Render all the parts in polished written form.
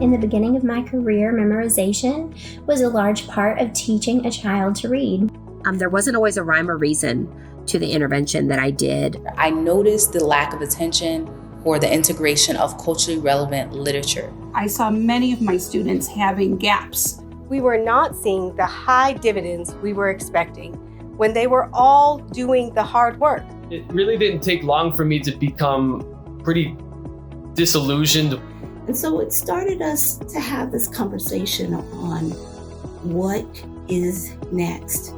In the beginning of my career, memorization was a large part of teaching a child to read. There wasn't always a rhyme or reason to the intervention that I did. I noticed the lack of attention or the integration of culturally relevant literature. I saw many of my students having gaps. We were not seeing the high dividends we were expecting when they were all doing the hard work. It really didn't take long for me to become pretty disillusioned. And so it started us to have this conversation on what is next.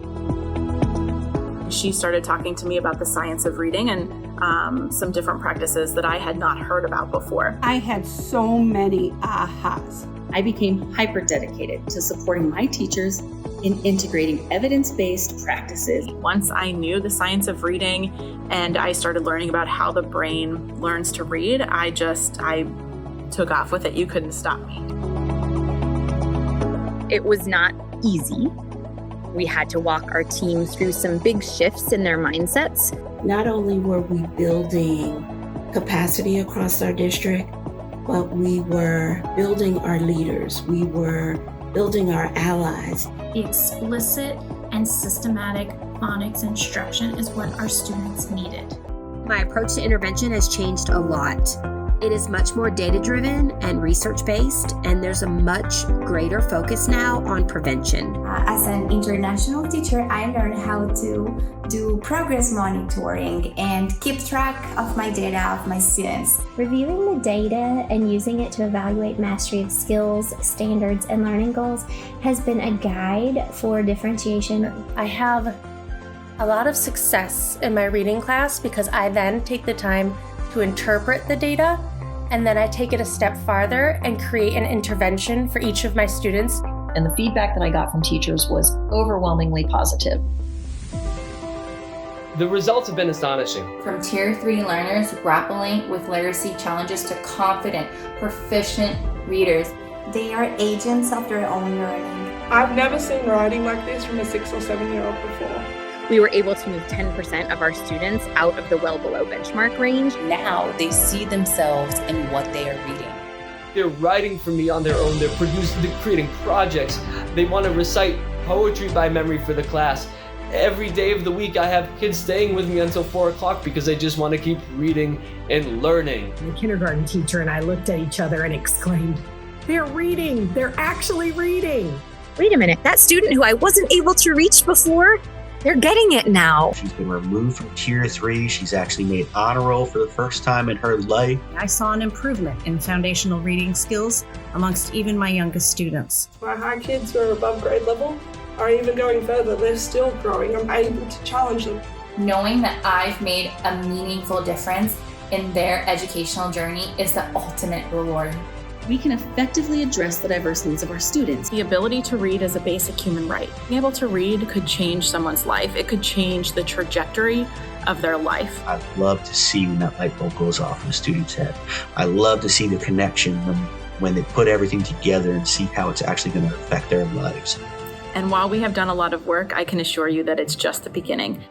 She started talking to me about the science of reading and some different practices that I had not heard about before. I had so many ahas. I became hyper dedicated to supporting my teachers in integrating evidence-based practices. Once I knew the science of reading and I started learning about how the brain learns to read, I took off with it. You couldn't stop me. It was not easy. We had to walk our team through some big shifts in their mindsets. Not only were we building capacity across our district, but we were building our leaders. We were building our allies. Explicit and systematic phonics instruction is what our students needed. My approach to intervention has changed a lot. It is much more data-driven and research-based, and there's a much greater focus now on prevention. As an international teacher, I learned how to do progress monitoring and keep track of my data of my students. Reviewing the data and using it to evaluate mastery of skills, standards, and learning goals has been a guide for differentiation. I have a lot of success in my reading class because I then take the time to interpret the data, and then I take it a step farther and create an intervention for each of my students. And the feedback that I got from teachers was overwhelmingly positive. The results have been astonishing. From Tier 3 learners grappling with literacy challenges to confident, proficient readers. They are agents of their own learning. I've never seen writing like this from a 6 or 7-year-old before. We were able to move 10% of our students out of the well below benchmark range. Now they see themselves in what they are reading. They're writing for me on their own. They're creating projects. They want to recite poetry by memory for the class. Every day of the week, I have kids staying with me until 4 o'clock because I just want to keep reading and learning. The kindergarten teacher and I looked at each other and exclaimed, "They're reading! They're actually reading!" Wait a minute, that student who I wasn't able to reach before, they're getting it now. She's been removed from Tier 3. She's actually made honor roll for the first time in her life. I saw an improvement in foundational reading skills amongst even my youngest students. My high kids who are above grade level are even going further. They're still growing. I'm able to challenge them. Knowing that I've made a meaningful difference in their educational journey is the ultimate reward. We can effectively address the diverse needs of our students. The ability to read is a basic human right. Being able to read could change someone's life. It could change the trajectory of their life. I love to see when that light bulb goes off in a student's head. I love to see the connection when they put everything together and see how it's actually going to affect their lives. And while we have done a lot of work, I can assure you that it's just the beginning.